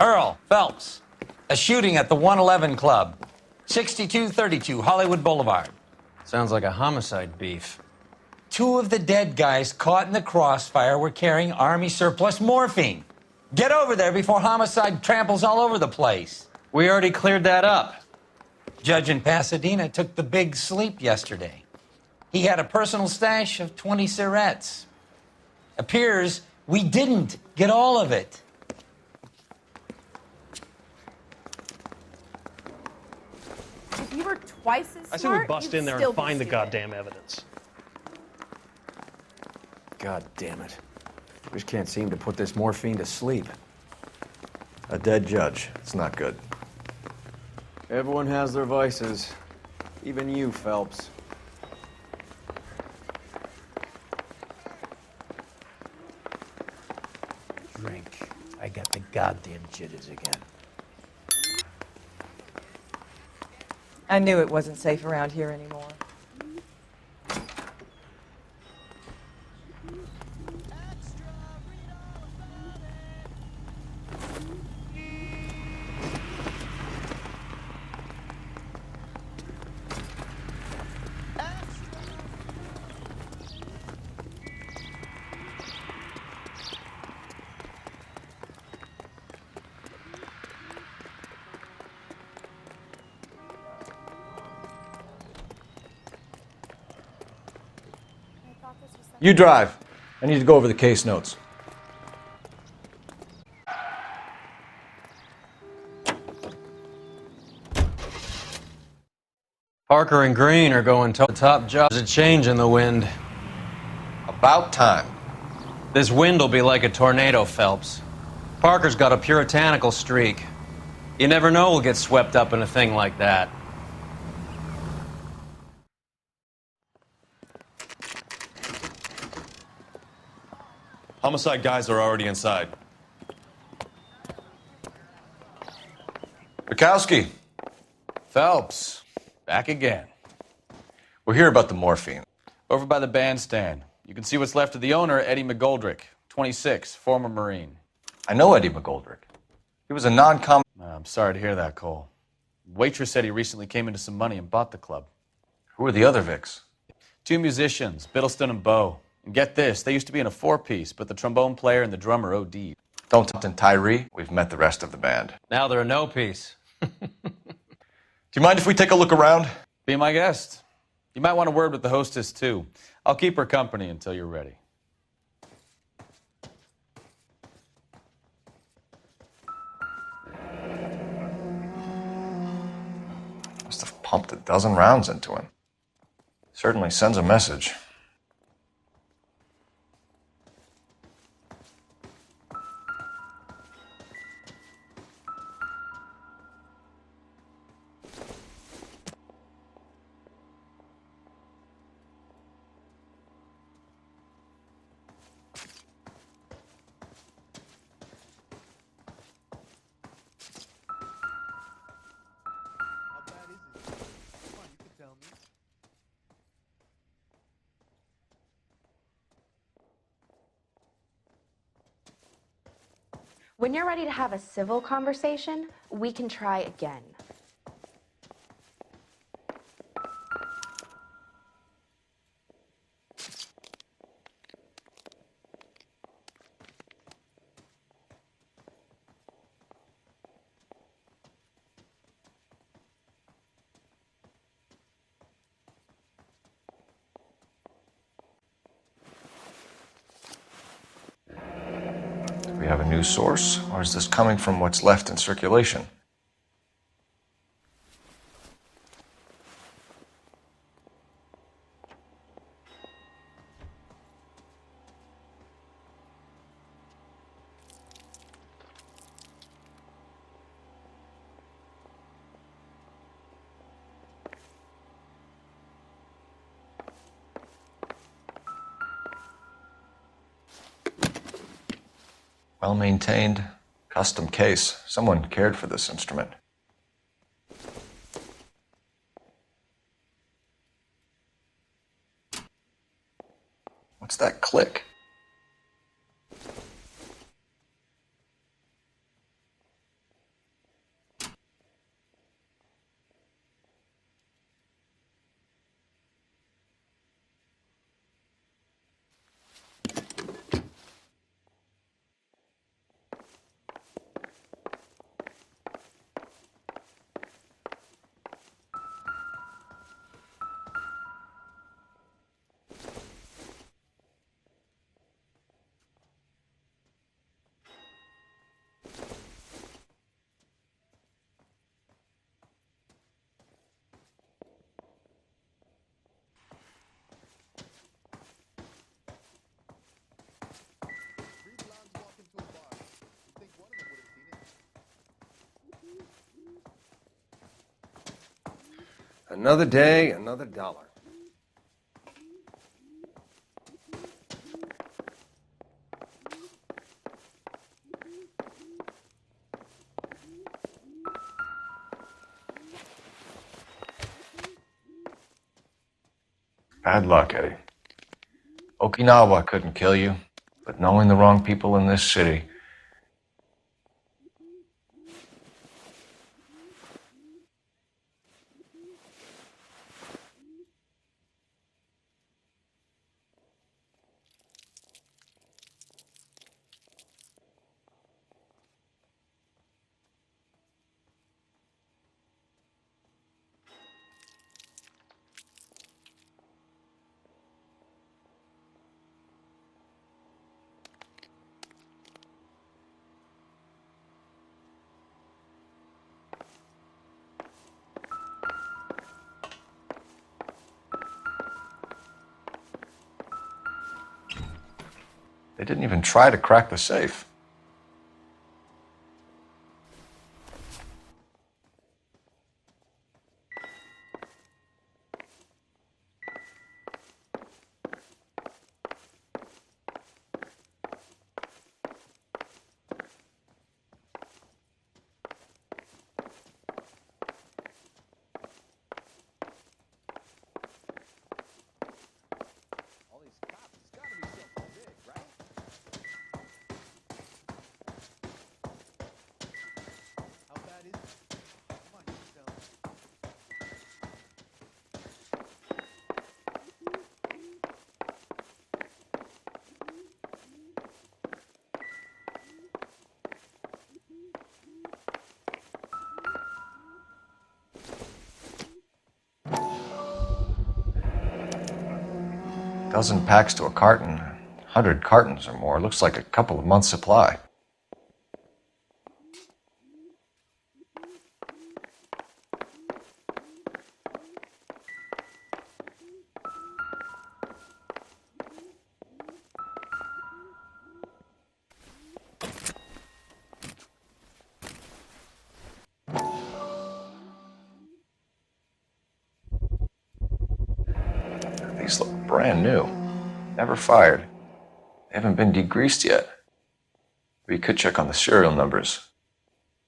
Earl, Phelps. A shooting at the 111 Club. 6232 Hollywood Boulevard. Sounds like a homicide beef. Two of the dead guys caught in the crossfire were carrying Army surplus morphine. Get over there before homicide tramples all over the place. We already cleared that up. Judge in Pasadena took the big sleep yesterday. He had a personal stash of 20 cigarettes. Appears we didn't get all of it. If you were twice as smart, I say we bust in there and find the goddamn evidence. God damn it. Just can't seem to put this morphine to sleep. A dead judge. It's not good. Everyone has their vices. Even you, Phelps. Drink. I got the goddamn jitters again. I knew it wasn't safe around here anymore. You drive. I need to go over the case notes. Parker and Green are going to the top job. There's a change in the wind. About time. This wind will be like a tornado, Phelps. Parker's got a puritanical streak. You never know we'll get swept up in a thing like that. Homicide guys are already inside. Bukowski. Phelps, back again. We're here about the morphine. Over by the bandstand. You can see what's left of the owner, Eddie McGoldrick, 26, former Marine. I know Eddie McGoldrick. He was a non-com... I'm sorry to hear that, Cole. Waitress said he recently came into some money and bought the club. Who are the other Vics? Two musicians, Biddleston and Bo. And get this, they used to be in a four-piece, but the trombone player and the drummer OD'd. Don't and Tyree. We've met the rest of the band. Now they're a no-piece. Do you mind if we take a look around? Be my guest. You might want a word with the hostess, too. I'll keep her company until you're ready. Must have pumped a dozen rounds into him. Certainly sends a message. When you're ready to have a civil conversation, we can try again. Do we have a new source, or is this coming from what's left in circulation? Well-maintained, custom case. Someone cared for this instrument. What's that click? Another day, another dollar. Bad luck, Eddie. Okinawa couldn't kill you, but knowing the wrong people in this city. They didn't even try to crack the safe. Dozen packs to a carton, 100 cartons or more. Looks like a couple of months' supply. These look brand new. Never fired. They haven't been degreased yet. We could check on the serial numbers.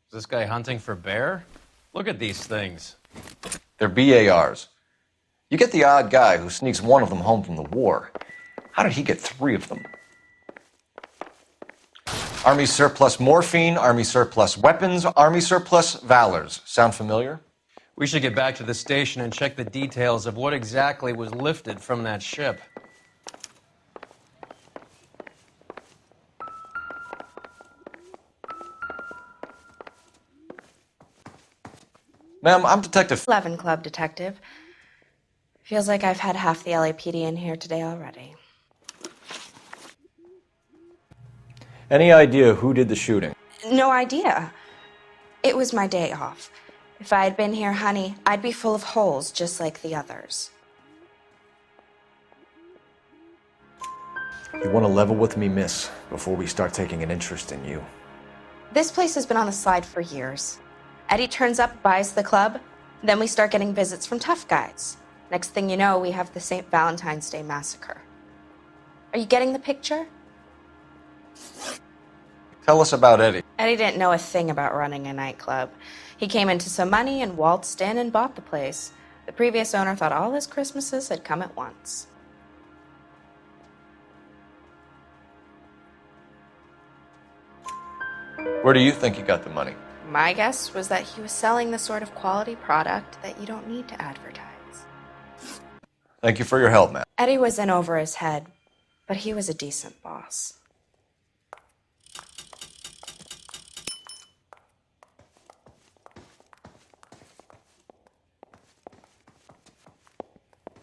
Is this guy hunting for bear? Look at these things. They're BARs. You get the odd guy who sneaks one of them home from the war. How did he get 3 of them? Army surplus morphine, Army surplus weapons, Army surplus valors. Sound familiar? We should get back to the station and check the details of what exactly was lifted from that ship. Ma'am, I'm Detective... 11 Club Detective. Feels like I've had half the LAPD in here today already. Any idea who did the shooting? No idea. It was my day off. If I had been here, honey, I'd be full of holes just like the others. You want to level with me, miss, before we start taking an interest in you. This place has been on the slide for years. Eddie turns up, buys the club, then we start getting visits from tough guys. Next thing you know, we have the St. Valentine's Day massacre. Are you getting the picture? Tell us about Eddie. Eddie didn't know a thing about running a nightclub. He came into some money and waltzed in and bought the place. The previous owner thought all his Christmases had come at once. Where do you think he got the money? My guess was that he was selling the sort of quality product that you don't need to advertise. Thank you for your help, ma'am. Eddie was in over his head, but he was a decent boss.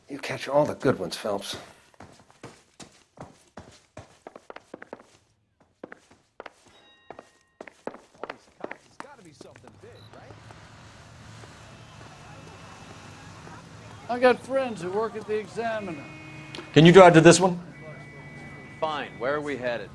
You catch all the good ones, Phelps. I got friends who work at the Examiner. Can you drive to this one? Fine. Where are we headed?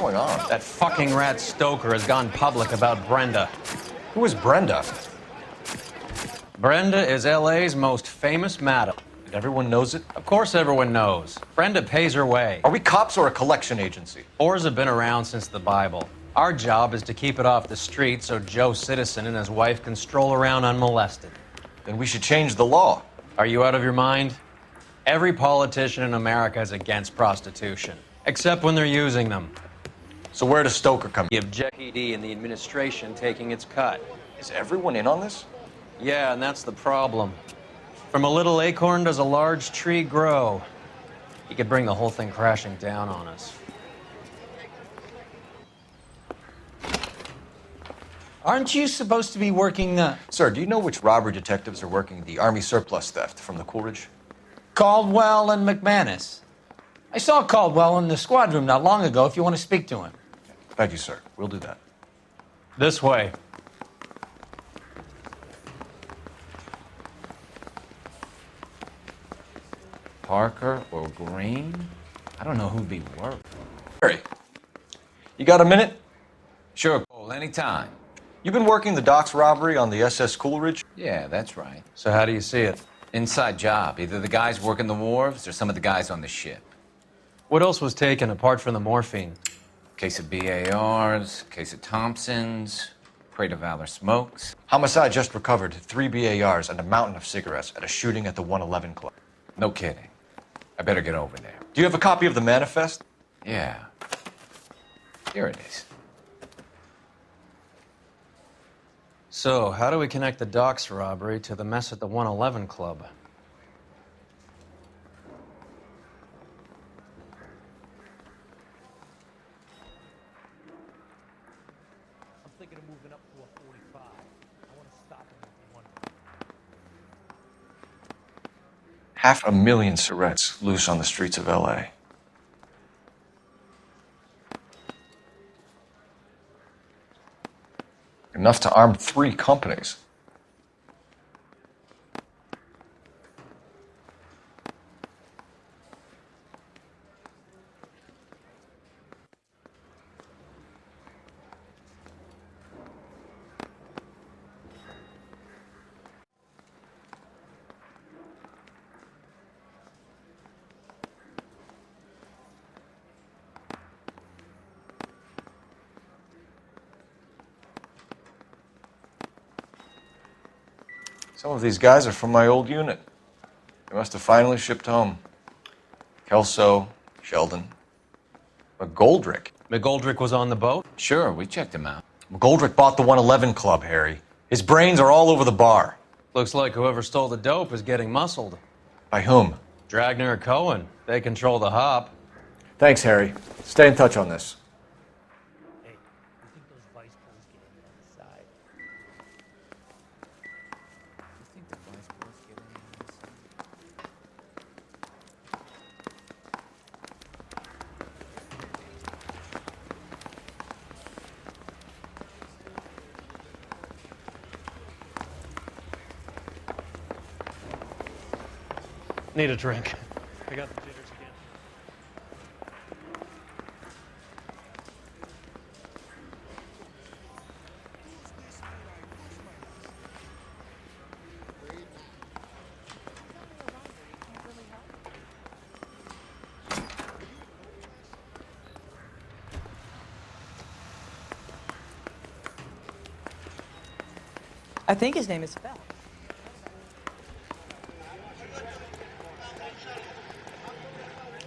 going on? That fucking rat Stoker has gone public about Brenda. Who is Brenda? Brenda is LA's most famous madam. And everyone knows it? Of course everyone knows. Brenda pays her way. Are we cops or a collection agency? Whores have been around since the Bible. Our job is to keep it off the street so Joe Citizen and his wife can stroll around unmolested. Then we should change the law. Are you out of your mind? Every politician in America is against prostitution, except when they're using them. So where does Stoker come in? The objectivity and the administration taking its cut. Is everyone in on this? Yeah, and that's the problem. From a little acorn does a large tree grow. He could bring the whole thing crashing down on us. Aren't you supposed to be working the... Sir, do you know which robbery detectives are working the Army surplus theft from the Coolidge? Caldwell and McManus. I saw Caldwell in the squad room not long ago if you want to speak to him. Thank you, sir. We'll do that. This way. Parker or Green? I don't know who'd be worse. Harry, you got a minute? Sure, Cole, anytime. You've been working the docks robbery on the SS Coolidge? Yeah, that's right. So how do you see it? Inside job. Either the guys working the wharves or some of the guys on the ship. What else was taken apart from the morphine? Case of BARs, case of Thompsons, crate of Valor smokes. Homicide just recovered 3 BARs and a mountain of cigarettes at a shooting at the 111 Club. No kidding. I better get over there. Do you have a copy of the manifest? Yeah. Here it is. So, how do we connect the docks robbery to the mess at the 111 Club? I'm thinking of moving up to a 45. I want to stop him at one. 500,000 cigarettes loose on the streets of LA. Enough to arm 3 companies. Some of these guys are from my old unit. They must have finally shipped home. Kelso, Sheldon, McGoldrick. McGoldrick was on the boat? Sure, we checked him out. McGoldrick bought the 111 Club, Harry. His brains are all over the bar. Looks like whoever stole the dope is getting muscled. By whom? Dragner or Cohen. They control the hop. Thanks, Harry. Stay in touch on this. Hey, you think those vice bulls get in on the side? You think the vice bulls get in on the side? Need a drink. I got the jitters again. I think his name is Phelps.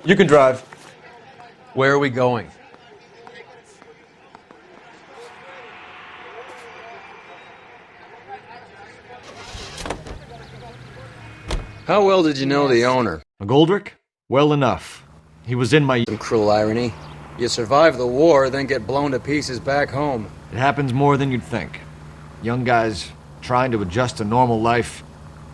You can drive. Where are we going? How well did you know the owner? McGoldrick? Well enough. He was in my... Some cruel irony. You survive the war, then get blown to pieces back home. It happens more than you'd think. Young guys trying to adjust to normal life,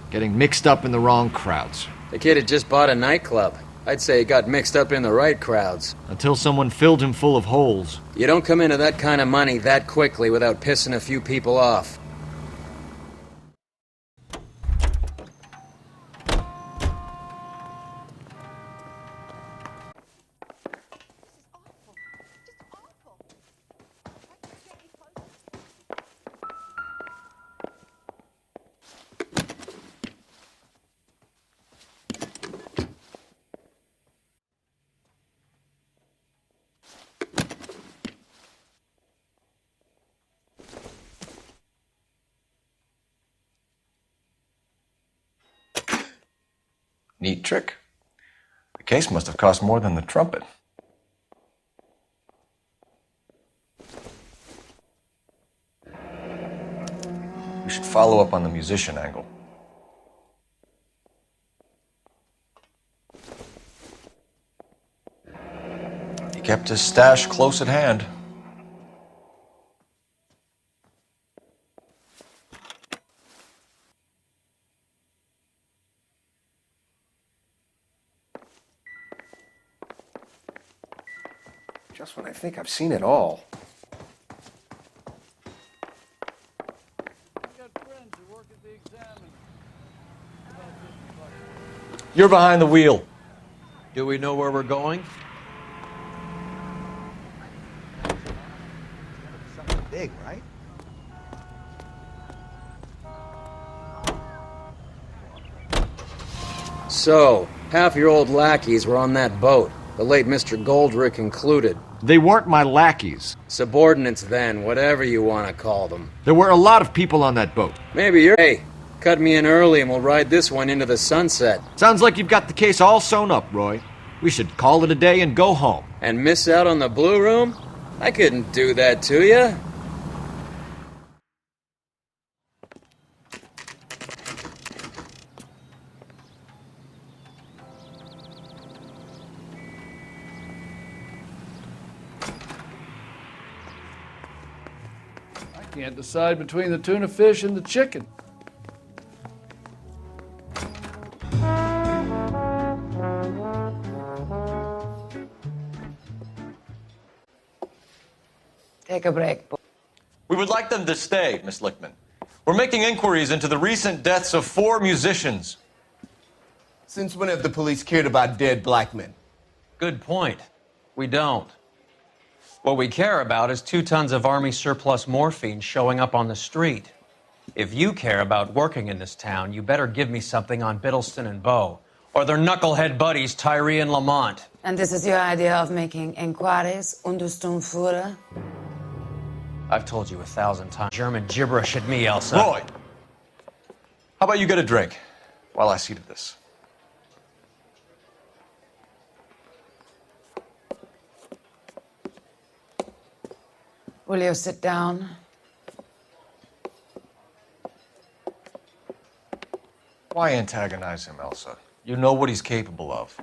getting mixed up in the wrong crowds. The kid had just bought a nightclub. I'd say he got mixed up in the right crowds. Until someone filled him full of holes. You don't come into that kind of money that quickly without pissing a few people off. Neat trick. The case must have cost more than the trumpet. We should follow up on the musician angle. He kept his stash close at hand. Just when I think I've seen it all. I got friends who work at the Examiner. You're behind the wheel. Do we know where we're going? Something big, right? So, half your old lackeys were on that boat, the late Mr. Goldrick included. They weren't my lackeys. Subordinates then, whatever you want to call them. There were a lot of people on that boat. Maybe you're... Hey, cut me in early and we'll ride this one into the sunset. Sounds like you've got the case all sewn up, Roy. We should call it a day and go home. And miss out on the Blue Room? I couldn't do that to you. I can't decide between the tuna fish and the chicken. Take a break. We would like them to stay, Miss Lichtman. We're making inquiries into the recent deaths of 4 musicians. Since when have the police cared about dead black men? Good point. We don't. What we care about is 2 tons of Army surplus morphine showing up on the street. If you care about working in this town, you better give me something on Biddleston and Bow, or their knucklehead buddies Tyree and Lamont. And this is your idea of making inquiries, Untersturmführer? I've told you 1,000 times. German gibberish at me, Elsa. Roy! How about you get a drink while I see to this? Will you sit down? Why antagonize him, Elsa? You know what he's capable of.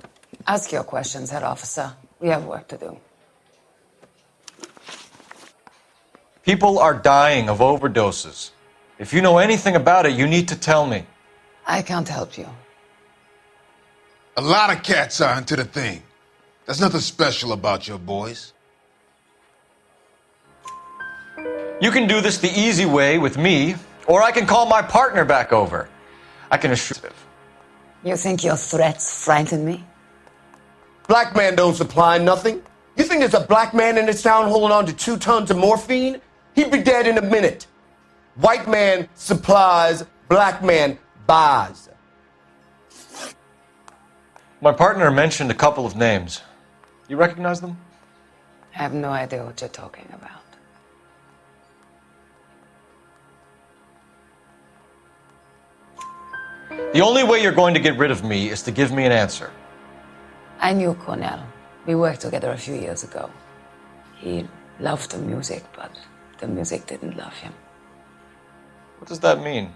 Ask your questions, head officer. We have work to do. People are dying of overdoses. If you know anything about it, you need to tell me. I can't help you. A lot of cats are into the thing. There's nothing special about your boys. You can do this the easy way with me, or I can call my partner back over. I can assure you. You think your threats frighten me? Black man don't supply nothing. You think there's a black man in this town holding on to 2 tons of morphine? He'd be dead in a minute. White man supplies, black man buys. My partner mentioned a couple of names. You recognize them? I have no idea what you're talking about. The only way you're going to get rid of me is to give me an answer. I knew Cornell. We worked together a few years ago. He loved the music, but the music didn't love him. What does that mean?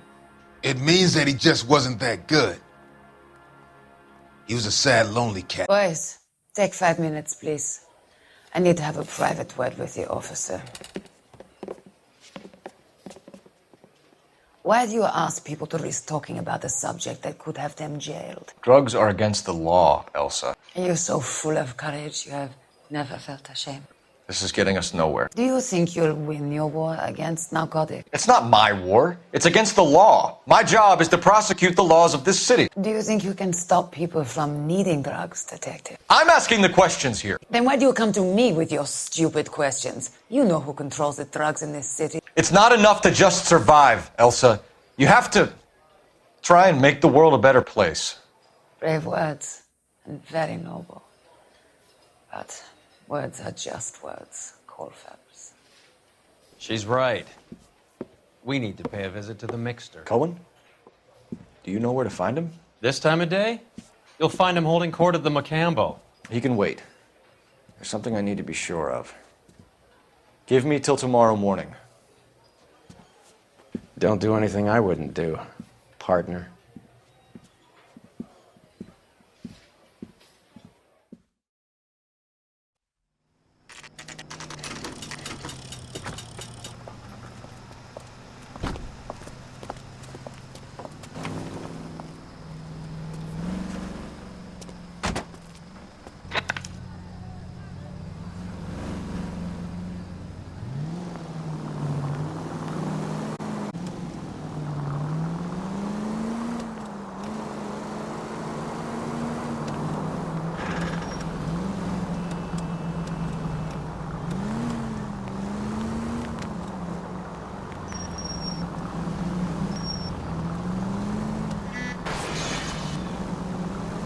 It means that he just wasn't that good. He was a sad, lonely cat. Boys, take 5 minutes, please. I need to have a private word with the officer. Why do you ask people to risk talking about a subject that could have them jailed? Drugs are against the law, Elsa. You're so full of courage, you have never felt ashamed. This is getting us nowhere. Do you think you'll win your war against narcotics? It's not my war. It's against the law. My job is to prosecute the laws of this city. Do you think you can stop people from needing drugs, Detective? I'm asking the questions here. Then why do you come to me with your stupid questions? You know who controls the drugs in this city. It's not enough to just survive, Elsa. You have to try and make the world a better place. Brave words, and very noble. But words are just words, Cole Phelps. She's right. We need to pay a visit to the mixer. Cohen? Do you know where to find him? This time of day? You'll find him holding court at the Macambo. He can wait. There's something I need to be sure of. Give me till tomorrow morning. Don't do anything I wouldn't do, partner.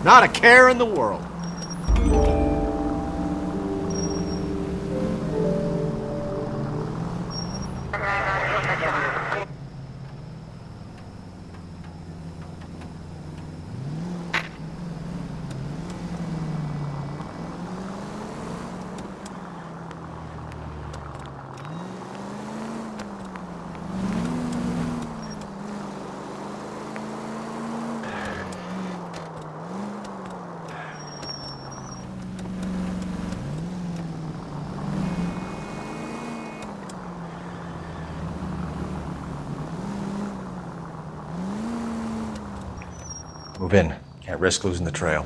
Not a care in the world. Move in. Can't risk losing the trail.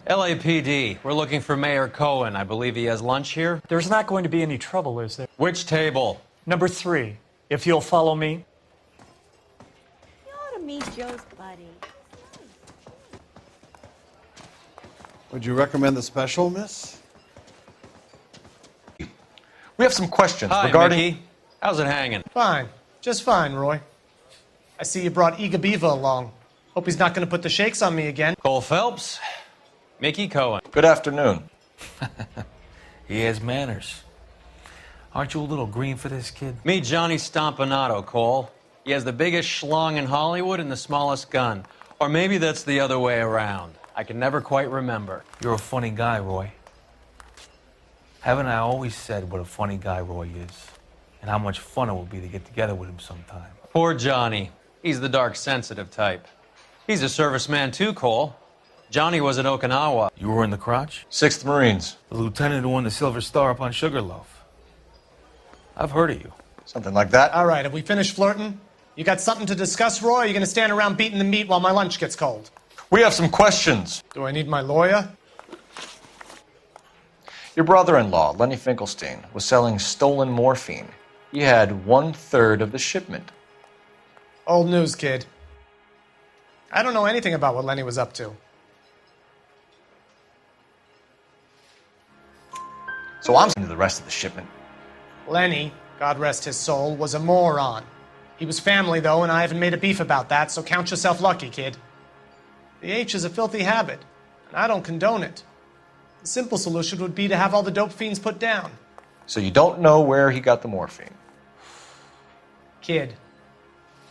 LAPD, we're looking for Mayor Cohen. I believe he has lunch here. There's not going to be any trouble, is there? Which table? Number 3, if you'll follow me. You ought to meet Joe's buddy. Would you recommend the special, miss? We have some questions Hi, regarding... Mickey. How's it hanging? Fine. Just fine, Roy. I see you brought Iga Beaver along. Hope he's not going to put the shakes on me again. Cole Phelps, Mickey Cohen. Good afternoon. He has manners. Aren't you a little green for this kid? Meet Johnny Stompanato, Cole. He has the biggest schlong in Hollywood and the smallest gun. Or maybe that's the other way around. I can never quite remember. You're a funny guy, Roy. Haven't I always said what a funny guy Roy is? And how much fun it will be to get together with him sometime. Poor Johnny. He's the dark, sensitive type. He's a serviceman too, Cole. Johnny was at Okinawa. You were in the crotch? 6th Marines. The lieutenant who won the Silver Star up on Sugarloaf. I've heard of you. Something like that. All right, have we finished flirting? You got something to discuss, Roy? Or are you going to stand around beating the meat while my lunch gets cold? We have some questions. Do I need my lawyer? Your brother-in-law, Lenny Finkelstein, was selling stolen morphine. He had 1/3 of the shipment. Old news, kid. I don't know anything about what Lenny was up to. So I'm into the rest of the shipment. Lenny, God rest his soul, was a moron. He was family, though, and I haven't made a beef about that, so count yourself lucky, kid. The H is a filthy habit, and I don't condone it. The simple solution would be to have all the dope fiends put down. So you don't know where he got the morphine? Kid,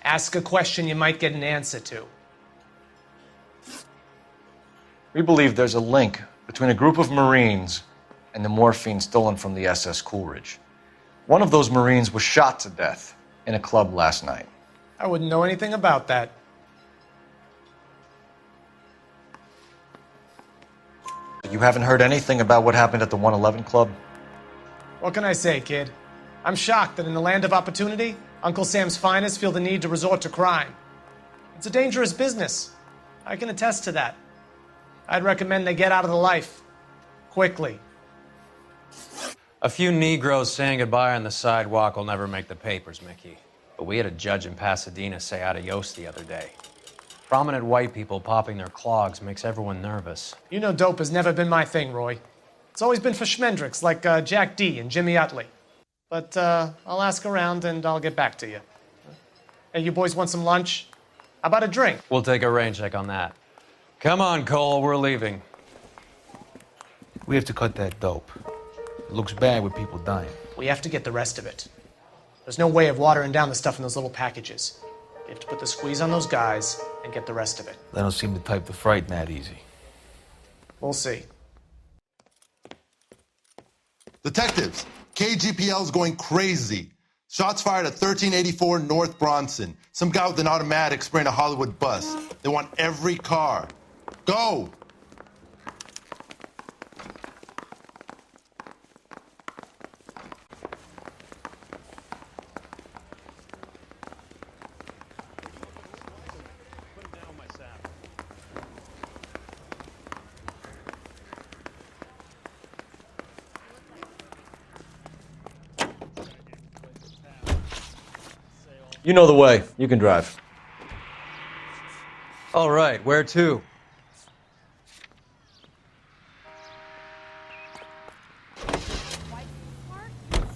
ask a question you might get an answer to. We believe there's a link between a group of Marines and the morphine stolen from the SS Coolidge. One of those Marines was shot to death in a club last night. I wouldn't know anything about that. You haven't heard anything about what happened at the 111 Club? What can I say, kid? I'm shocked that in the land of opportunity, Uncle Sam's finest feel the need to resort to crime. It's a dangerous business. I can attest to that. I'd recommend they get out of the life. Quickly. A few Negroes saying goodbye on the sidewalk will never make the papers, Mickey. But we had a judge in Pasadena say adios the other day. Prominent white people popping their clogs makes everyone nervous. You know dope has never been my thing, Roy. It's always been for schmendricks like Jack D. and Jimmy Utley. But I'll ask around and I'll get back to you. Hey, you boys want some lunch? How about a drink? We'll take a rain check on that. Come on, Cole, we're leaving. We have to cut that dope. It looks bad with people dying. We have to get the rest of it. There's no way of watering down the stuff in those little packages. You have to put the squeeze on those guys and get the rest of it. They don't seem the type to frighten that easy. We'll see. Detectives, KGPL's going crazy. Shots fired at 1384 North Bronson. Some guy with an automatic spraying a Hollywood bus. They want every car. Go! You know the way. You can drive. All right, where to?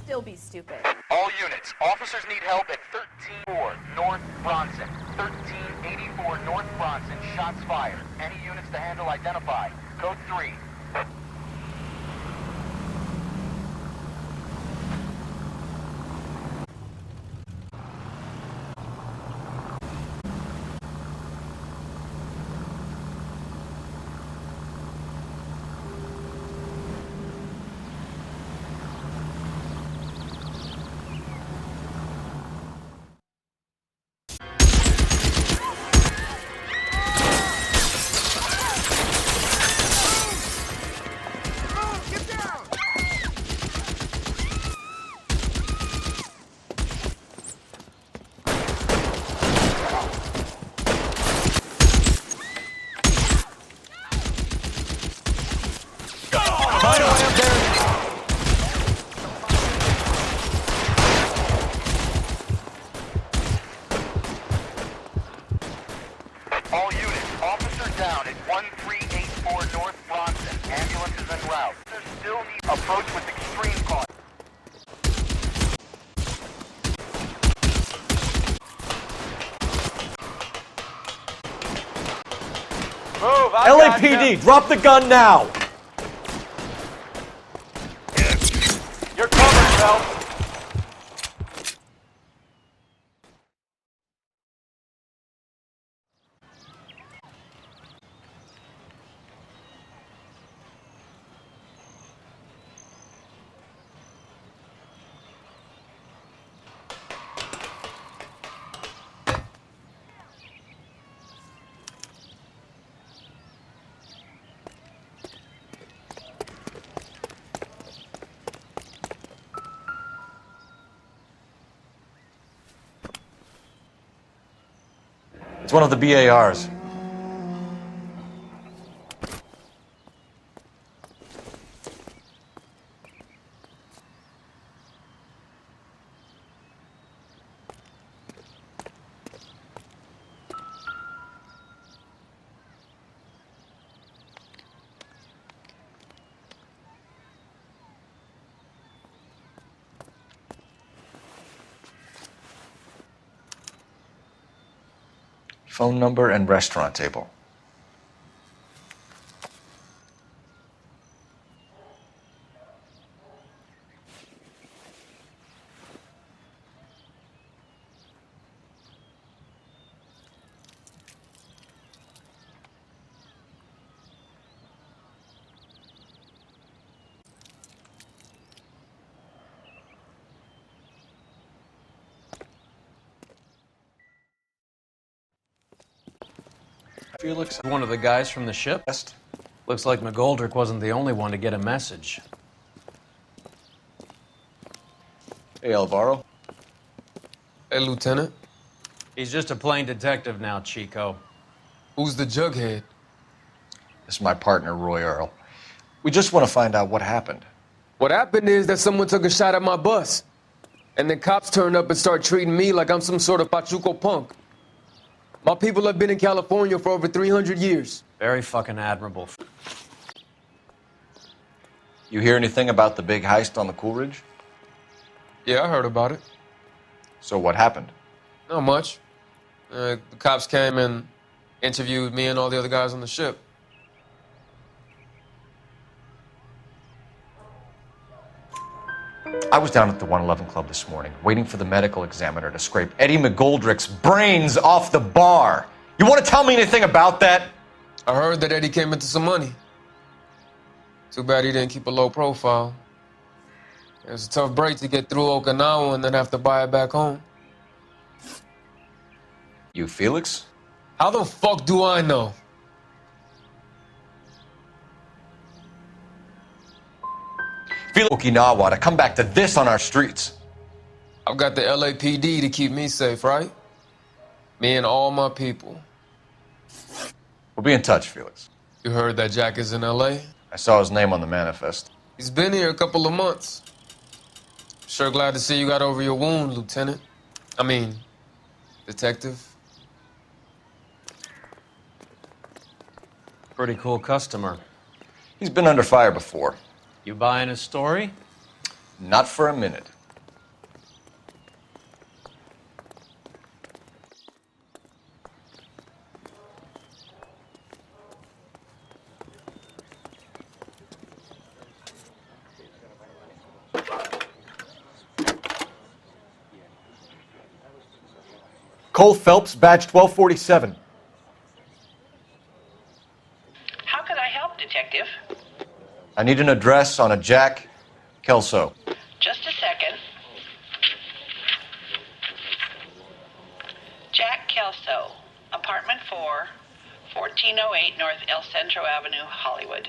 Still be stupid. All units, officers need help at 134 North Bronson. 1384 North Bronson, shots fired. Any units to handle identify. Code 3. All units, officer down at 1384 North Bronson. Ambulance is en route. Officers still need approach with extreme caution. Move, LAPD, drop the gun now! You're covered, Phelps. It's one of the BARs. Phone number and restaurant table. Felix, one of the guys from the ship? Looks like McGoldrick wasn't the only one to get a message. Hey, Alvaro. Hey, Lieutenant. He's just a plain detective now, Chico. Who's the jughead? This is my partner, Roy Earl. We just want to find out what happened. What happened is that someone took a shot at my bus. And the cops turned up and started treating me like I'm some sort of Pachuco punk. My people have been in California for over 300 years. Very fucking admirable. You hear anything about the big heist on the Coolidge? Yeah, I heard about it. So what happened? Not much. The cops came and interviewed me and all the other guys on the ship. I was down at the 111 Club this morning, waiting for the medical examiner to scrape Eddie McGoldrick's brains off the bar. You want to tell me anything about that? I heard that Eddie came into some money. Too bad he didn't keep a low profile. It was a tough break to get through Okinawa and then have to buy it back home. You Felix? How the fuck do I know? Felix Okinawa to come back to this on our streets. I've got the LAPD to keep me safe, right? Me and all my people. We'll be in touch, Felix. You heard that Jack is in LA? I saw his name on the manifest. He's been here a couple of months. Sure glad to see you got over your wound, Lieutenant. I mean, Detective. Pretty cool customer. He's been under fire before. You buying his story? Not for a minute. Cole Phelps, badge 1247. How can I help, Detective? I need an address on a Jack Kelso. Just a second. Jack Kelso, apartment 4, 1408 North El Centro Avenue, Hollywood.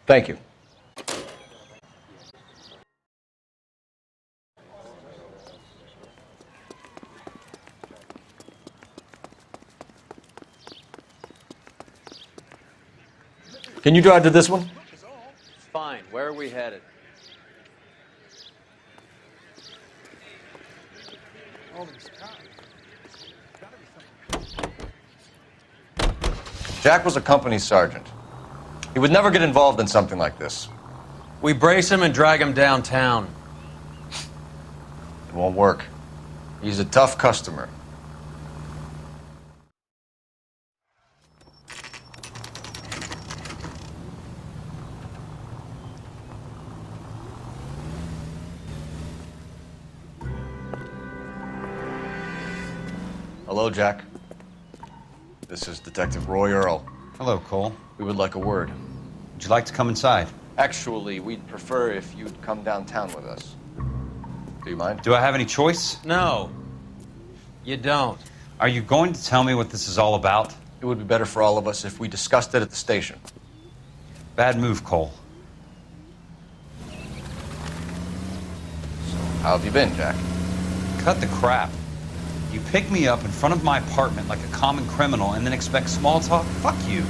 Thank you. Can you drive to this one? Fine. Where are we headed? Jack was a company sergeant. He would never get involved in something like this. We brace him and drag him downtown. It won't work. He's a tough customer. Hello, Jack. This is Detective Roy Earl. Hello, Cole. We would like a word. Would you like to come inside? Actually, we'd prefer if you'd come downtown with us. Do you mind? Do I have any choice? No. You don't. Are you going to tell me what this is all about? It would be better for all of us if we discussed it at the station. Bad move, Cole. How have you been, Jack? Cut the crap. You pick me up in front of my apartment like a common criminal and then expect small talk? Fuck you.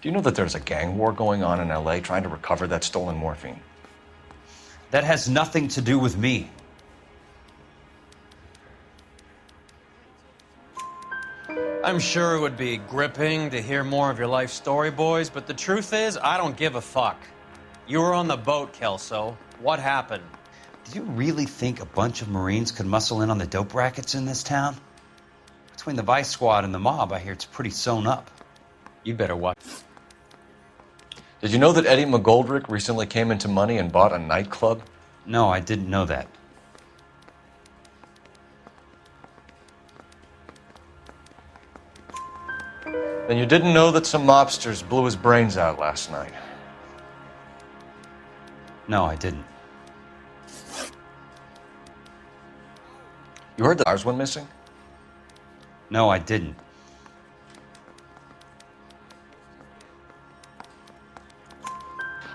Do you know that there's a gang war going on in LA trying to recover that stolen morphine? That has nothing to do with me. I'm sure it would be gripping to hear more of your life story, boys, but the truth is, I don't give a fuck. You were on the boat, Kelso. What happened? Do you really think a bunch of Marines could muscle in on the dope rackets in this town? Between the Vice Squad and the mob, I hear it's pretty sewn up. You better watch. Did you know that Eddie McGoldrick recently came into money and bought a nightclub? No, I didn't know that. Then you didn't know that some mobsters blew his brains out last night? No, I didn't. You heard that ours went missing? No, I didn't.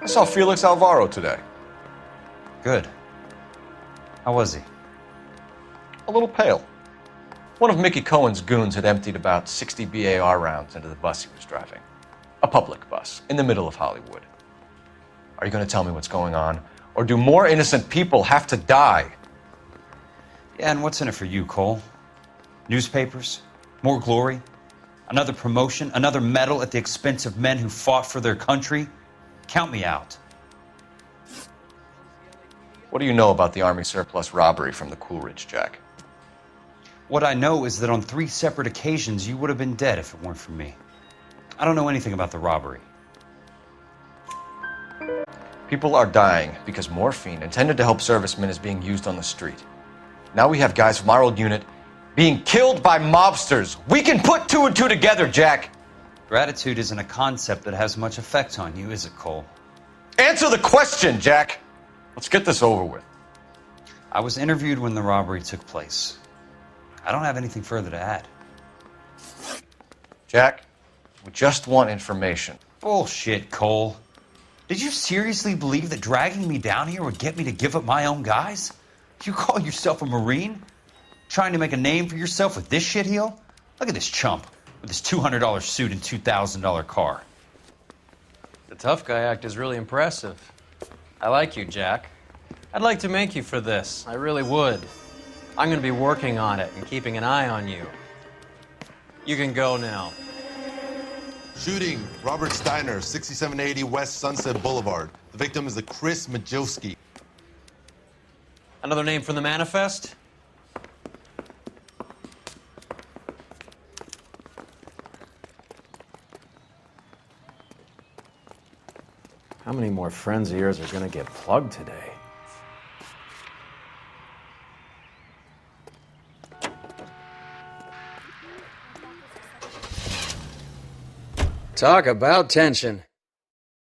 I saw Felix Alvaro today. Good. How was he? A little pale. One of Mickey Cohen's goons had emptied about 60 BAR rounds into the bus he was driving. A public bus, in the middle of Hollywood. Are you going to tell me what's going on? Or do more innocent people have to die? Yeah, and what's in it for you, Cole? Newspapers? More glory? Another promotion? Another medal at the expense of men who fought for their country? Count me out. What do you know about the Army surplus robbery from the Coolidge, Jack? What I know is that on 3 separate occasions, you would have been dead if it weren't for me. I don't know anything about the robbery. People are dying because morphine intended to help servicemen is being used on the street. Now we have guys from our old unit being killed by mobsters. We can put 2 and 2 together, Jack. Gratitude isn't a concept that has much effect on you, is it, Cole? Answer the question, Jack. Let's get this over with. I was interviewed when the robbery took place. I don't have anything further to add. Jack, we just want information. Bullshit, Cole. Did you seriously believe that dragging me down here would get me to give up my own guys? You call yourself a Marine? Trying to make a name for yourself with this shitheel? Look at this chump with his $200 suit and $2,000 car. The tough guy act is really impressive. I like you, Jack. I'd like to make you for this. I really would. I'm going to be working on it and keeping an eye on you. You can go now. Shooting, Robert Steiner, 6780 West Sunset Boulevard. The victim is a Chris Majowski. Another name from the manifest? How many more friends of yours are gonna get plugged today? Talk about tension.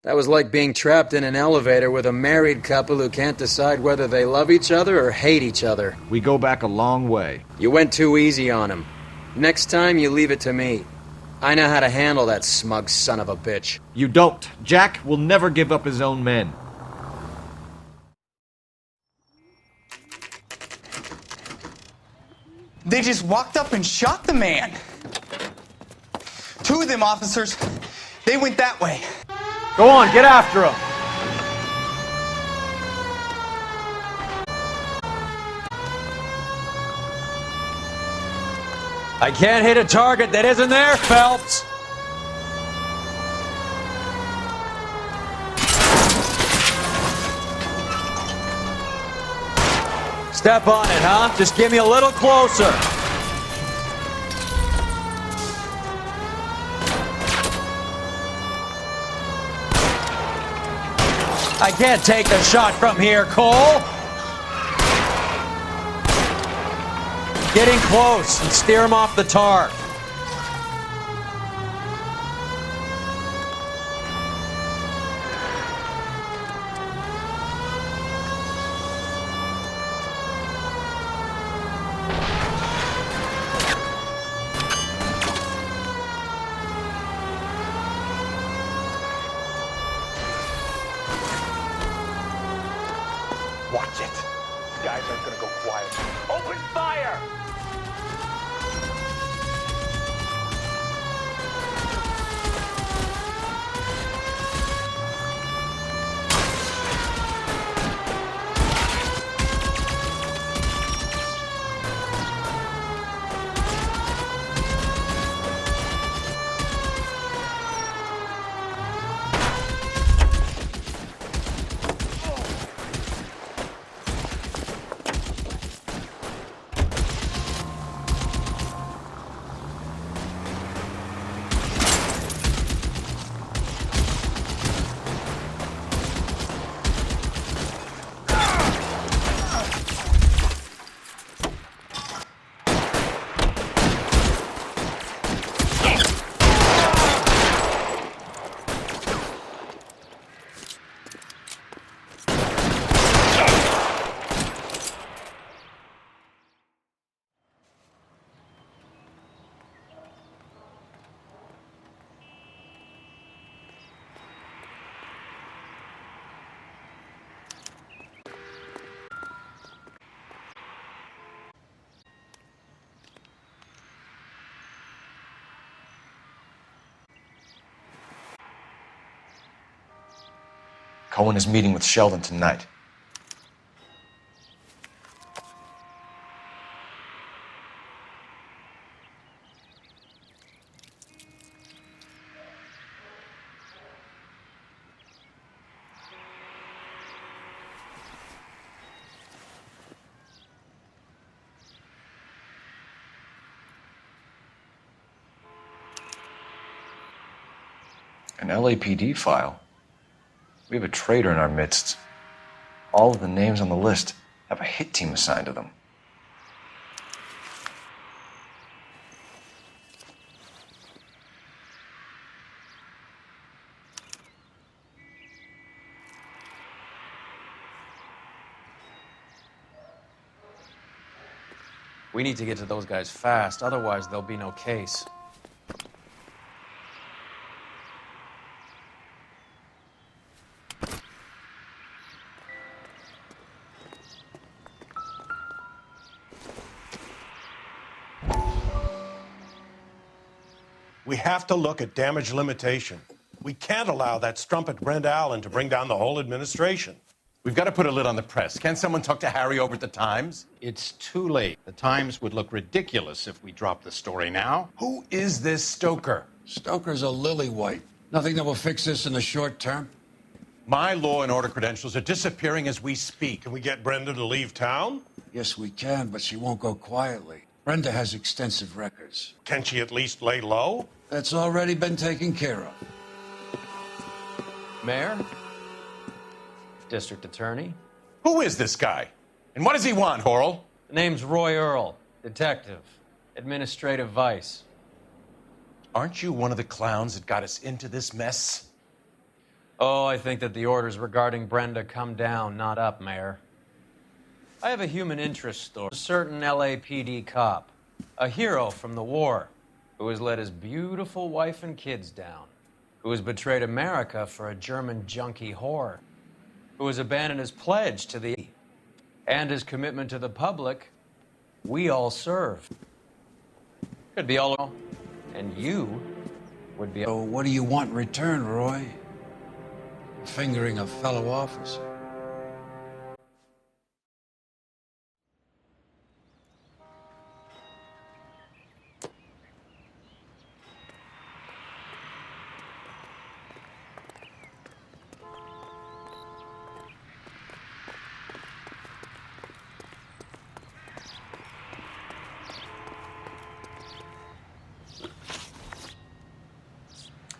That was like being trapped in an elevator with a married couple who can't decide whether they love each other or hate each other. We go back a long way. You went too easy on him. Next time, you leave it to me. I know how to handle that smug son of a bitch. You don't. Jack will never give up his own men. They just walked up and shot the man. 2 of them officers, they went that way. Go on, get after him. I can't hit a target that isn't there, Phelps! Step on it, huh? Just give me a little closer. I can't take the shot from here, Cole. Getting close and steer him off the tar. Watch it. These guys aren't gonna go quiet. Open fire! Cohen is meeting with Sheldon tonight. An LAPD file. We have a traitor in our midst. All of the names on the list have a hit team assigned to them. We need to get to those guys fast, otherwise there'll be no case. We have to look at damage limitation. We can't allow that strumpet Brent Allen to bring down the whole administration. We've got to put a lid on the press. Can't someone talk to Harry over at the Times? It's too late. The Times would look ridiculous if we dropped the story now. Who is this Stoker? Stoker's a lily white. Nothing that will fix this in the short term. My law and order credentials are disappearing as we speak. Can we get Brenda to leave town? Yes, we can, but she won't go quietly. Brenda has extensive records. Can she at least lay low? That's already been taken care of. Mayor? District Attorney? Who is this guy? And what does he want, Horrell? The name's Roy Earl, detective, administrative vice. Aren't you one of the clowns that got us into this mess? Oh, I think that the orders regarding Brenda come down, not up, Mayor. I have a human interest story. A certain LAPD cop, a hero from the war, who has let his beautiful wife and kids down, who has betrayed America for a German junkie whore, who has abandoned his pledge to the and his commitment to the public. We all serve. Could be all, and you would be. So what do you want in return, Roy? Fingering a fellow officer.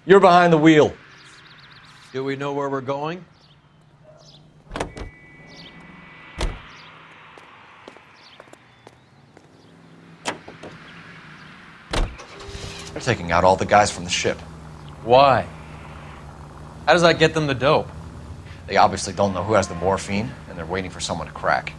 You're behind the wheel. Do we know where we're going? They're taking out all the guys from the ship. Why? How does that get them the dope? They obviously don't know who has the morphine, and they're waiting for someone to crack.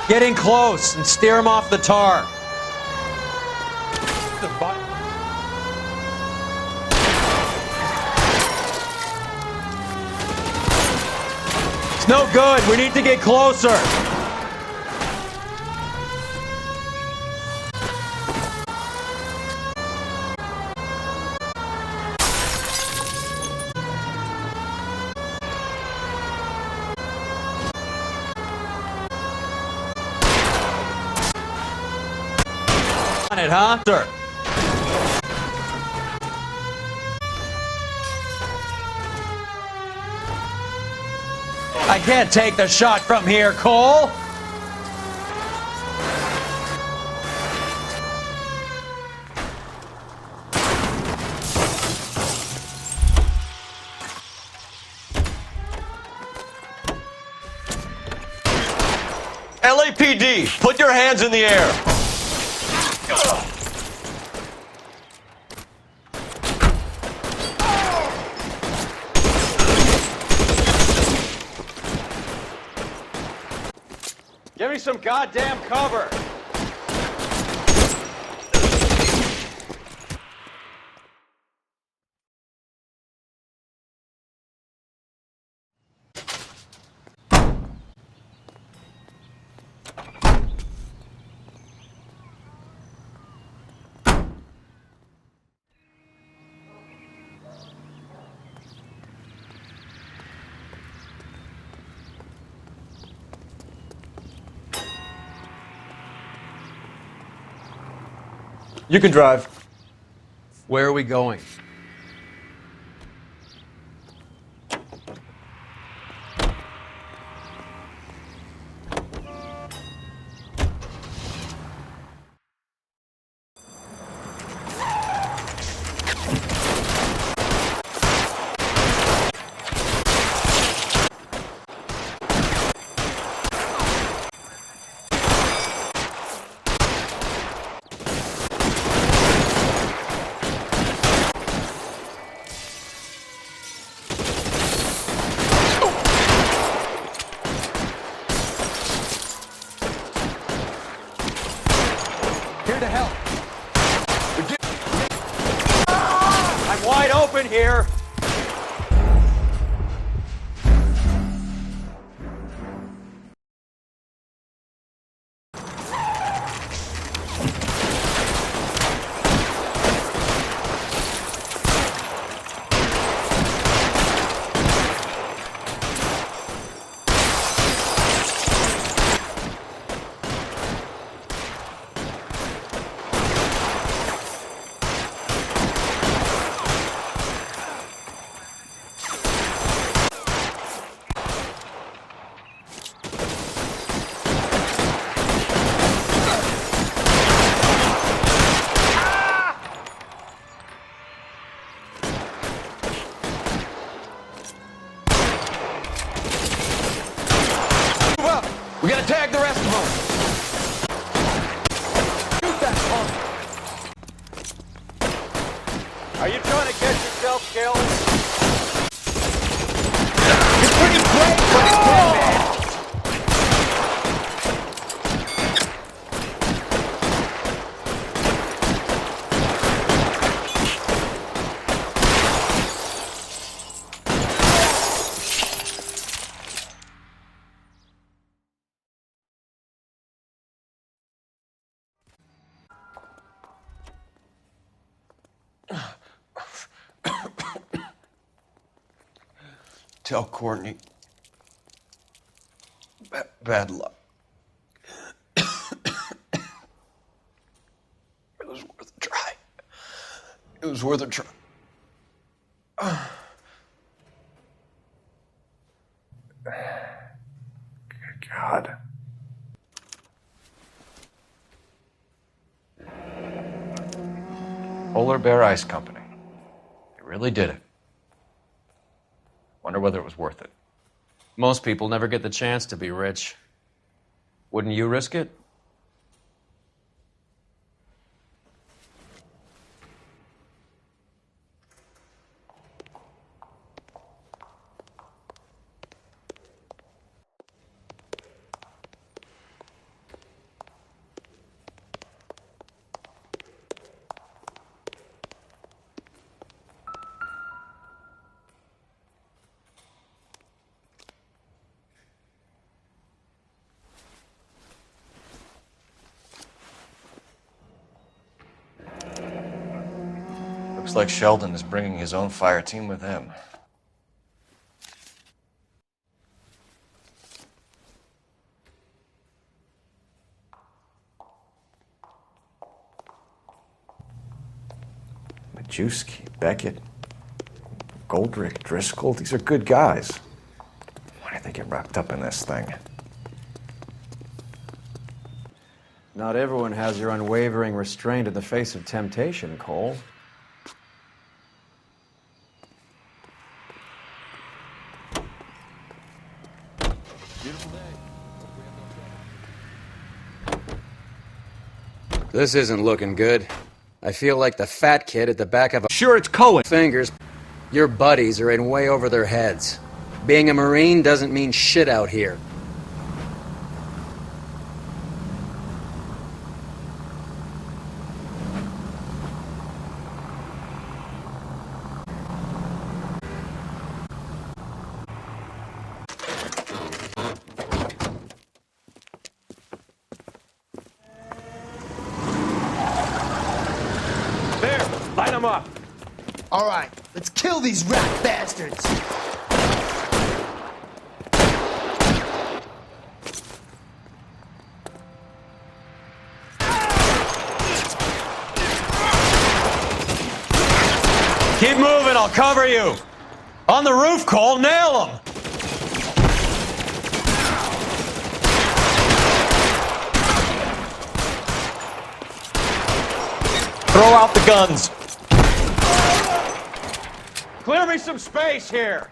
Get in close and steer him off the tar. It's no good. We need to get closer. On it, huh, sir? I can't take the shot from here, Cole. LAPD, put your hands in the air. Give me some goddamn cover! You can drive. Where are we going? Here to help. I'm wide open here. We gotta tag the rest of them. Shoot that punk. Are you trying to get yourself killed? It's pretty great, but it's dead, man. Tell Courtney. Bad luck. It was worth a try. It was worth a try. Good God. Polar Bear Ice Company. They really did it. Wonder whether it was worth it. Most people never get the chance to be rich. Wouldn't you risk it? Looks like Sheldon is bringing his own fire team with him. Majewski, Beckett, Goldrick, Driscoll, these are good guys. Why did they get wrapped up in this thing? Not everyone has your unwavering restraint in the face of temptation, Cole. This isn't looking good. I feel like the fat kid at the back of a... Sure, it's Cohen. Fingers. Your buddies are in way over their heads. Being a Marine doesn't mean shit out here. Line them up. All right, let's kill these rat bastards. Keep moving, I'll cover you. On the roof, Cole, nail him. Throw out the guns. Clear me some space here.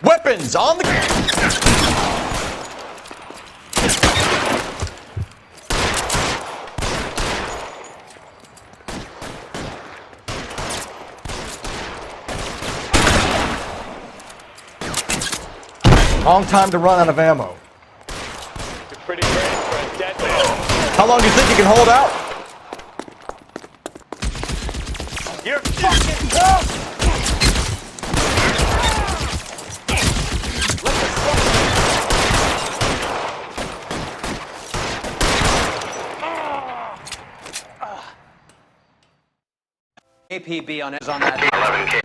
Weapons on the... Long time to run out of ammo. You're pretty brave for a dead man. How long do you think you can hold out? You're fucking tough! APB on that. 11K.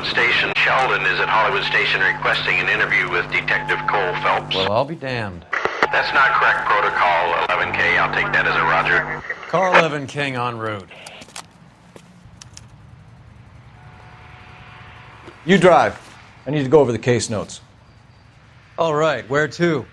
Station. Sheldon is at Hollywood Station requesting an interview with Detective Cole Phelps. Well, I'll be damned. That's not correct protocol, 11K. I'll take that as a roger. Car 11 King en route. You drive. I need to go over the case notes. All right, where to?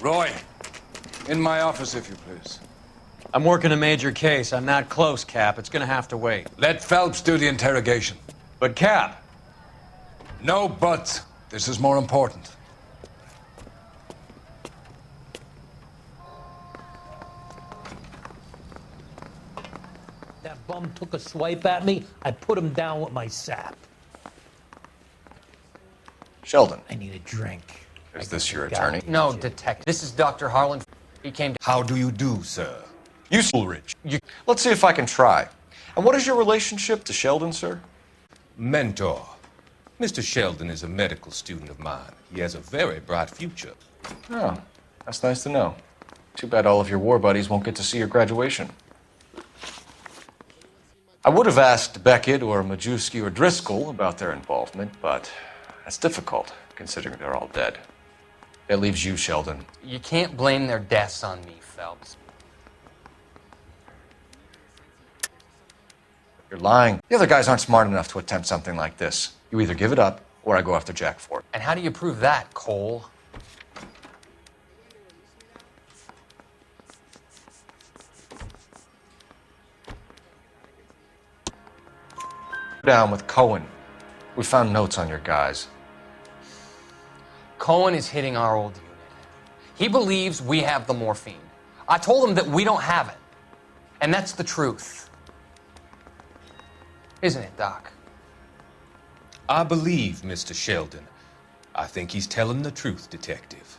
Roy, in my office, if you please. I'm working a major case. I'm not close, Cap. It's gonna have to wait. Let Phelps do the interrogation. But, Cap. No buts. This is more important. That bum took a swipe at me. I put him down with my sap. Sheldon. I need a drink. Is this your attorney? No, detective. This is Dr. Harlan. He came to... How do you do, sir? You Ulrich. Let's see if I can try. And what is your relationship to Sheldon, sir? Mentor. Mr. Sheldon is a medical student of mine. He has a very bright future. Oh, that's nice to know. Too bad all of your war buddies won't get to see your graduation. I would have asked Beckett or Majewski or Driscoll about their involvement, but that's difficult, considering they're all dead. That leaves you, Sheldon. You can't blame their deaths on me, Phelps. You're lying. The other guys aren't smart enough to attempt something like this. You either give it up, or I go after Jack for it. And how do you prove that, Cole? Down with Cohen. We found notes on your guys. Cohen is hitting our old unit. He believes we have the morphine. I told him that we don't have it. And that's the truth. Isn't it, Doc? I believe Mr. Sheldon. I think he's telling the truth, Detective.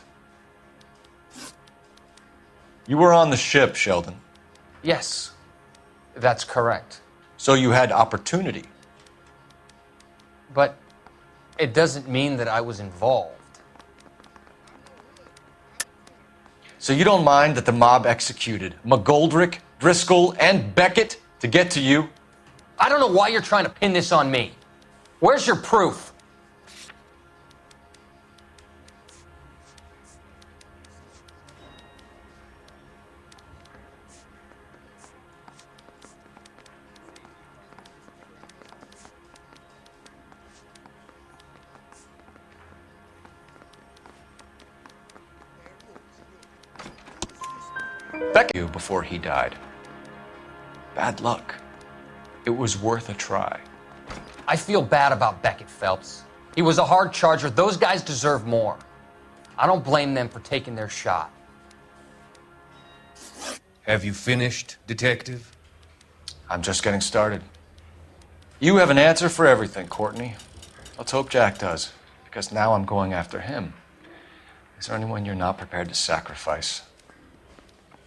You were on the ship, Sheldon. Yes, that's correct. So you had opportunity. But it doesn't mean that I was involved. So you don't mind that the mob executed McGoldrick, Driscoll, and Beckett to get to you? I don't know why you're trying to pin this on me. Where's your proof? Beckett before he died. Bad luck. It was worth a try. I feel bad about Beckett, Phelps. He was a hard charger. Those guys deserve more. I don't blame them for taking their shot. Have you finished, Detective? I'm just getting started. You have an answer for everything, Courtney. Let's hope Jack does, because now I'm going after him. Is there anyone you're not prepared to sacrifice?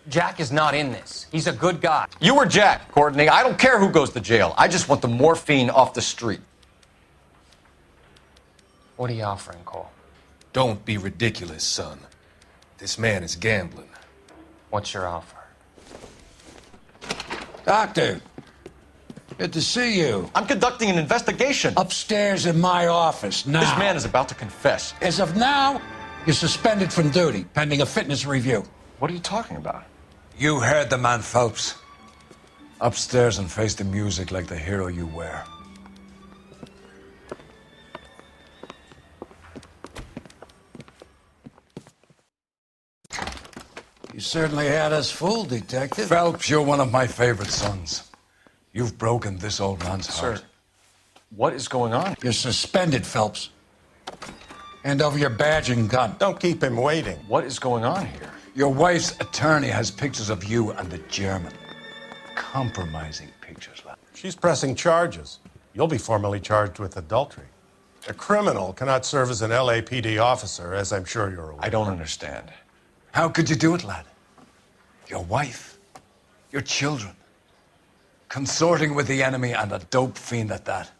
Jack is not in this. He's a good guy. You were Jack, Courtney. I don't care who goes to jail. I just want the morphine off the street. What are you offering, Cole? Don't be ridiculous, son. This man is gambling. What's your offer? Doctor, good to see you. I'm conducting an investigation. Upstairs in my office now. This man is about to confess. As of now, you're suspended from duty, pending a fitness review. What are you talking about? You heard the man, Phelps. Upstairs and face the music like the hero you were. You certainly had us fooled, Detective. Phelps, you're one of my favorite sons. You've broken this old man's heart. Sir, what is going on? You're suspended, Phelps. Hand over your badge and gun. Don't keep him waiting. What is going on here? Your wife's attorney has pictures of you and the German. Compromising pictures, lad. She's pressing charges. You'll be formally charged with adultery. A criminal cannot serve as an LAPD officer, as I'm sure you're aware. I don't understand. How could you do it, lad? Your wife, your children, consorting with the enemy and a dope fiend at that.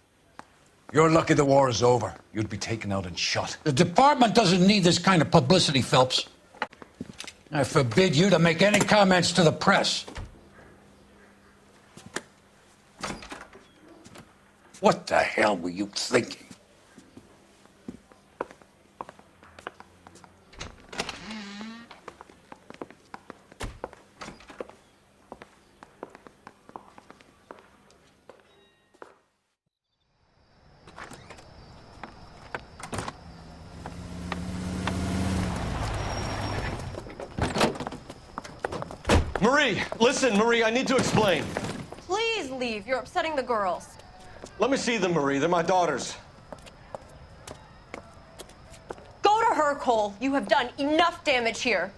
You're lucky the war is over. You'd be taken out and shot. The department doesn't need this kind of publicity, Phelps. I forbid you to make any comments to the press. What the hell were you thinking? Marie, listen, Marie, I need to explain. Please leave. You're upsetting the girls. Let me see them, Marie. They're my daughters. Go to her, Cole. You have done enough damage here.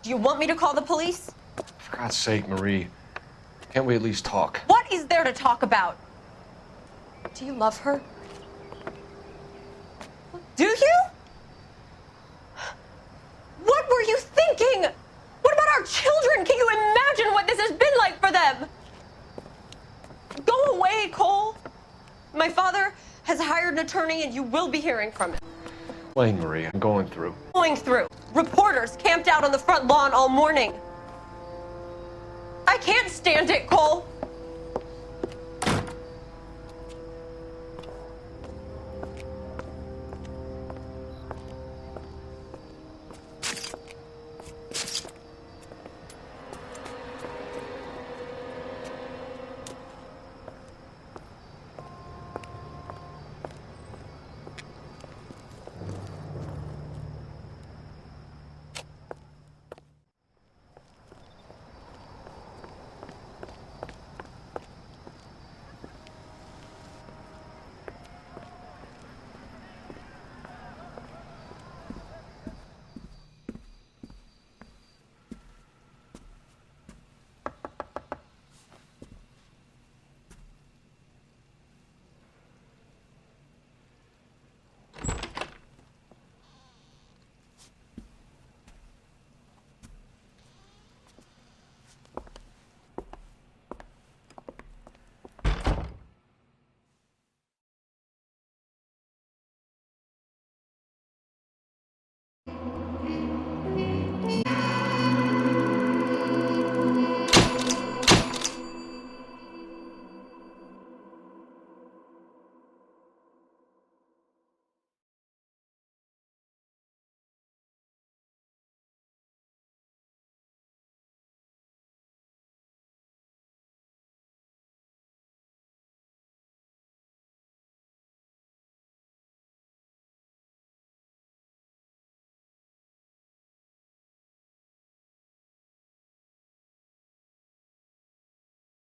Do you want me to call the police? For God's sake, Marie, can't we at least talk? What is there to talk about? Do you love her? Do you? What were you thinking? What about our children? Can you imagine what this has been like for them? Go away, Cole. My father has hired an attorney and you will be hearing from him. Explain, Marie. I'm going through. Going through. Reporters camped out on the front lawn all morning. I can't stand it, Cole.